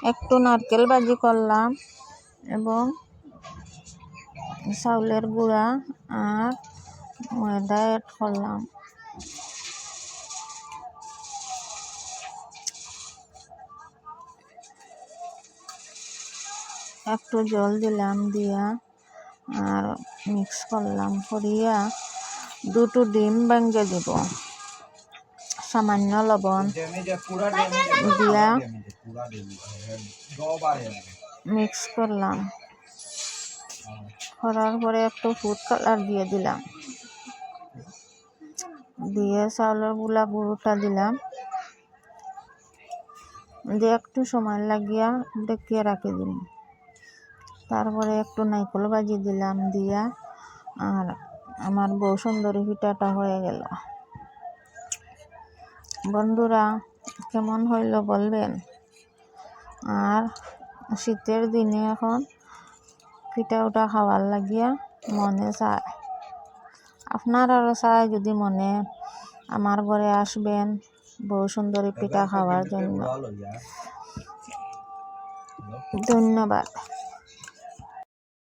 একটু নারকেল ভাজি করলাম এবং চাউলের গুঁড়া আর ময়দা অ্যাড করলাম। একটু জল দিলাম, দিয়া আর মিক্স করলাম, করিয়া দুটো ডিম ভেঙে দিব, সামান্য লবণ দিয়া মিক্স করলাম। করার পরে একটু ফুড কালার দিয়ে দিলাম, দিয়ে চাউলের গুঁড়োটা দিলাম, দিয়ে একটু সময় লাগিয়া ডেকিয়ে রাখি দিলাম। তারপরে একটু নারকেল ভাজি দিলাম, দিয়া আর আমার বউ সুন্দরী পিঠাটা হয়ে গেল। বন্ধুরা, কেমন হইল বলবেন। আর শীতের দিনে এখন পিঠা উঠা খাওয়ার লাগিয়া মনে চায়। আপনারাও চায় যদি মনে আমার ঘরে আসবেন বউ সুন্দরী পিঠা খাওয়ার জন্য। ধন্যবাদ।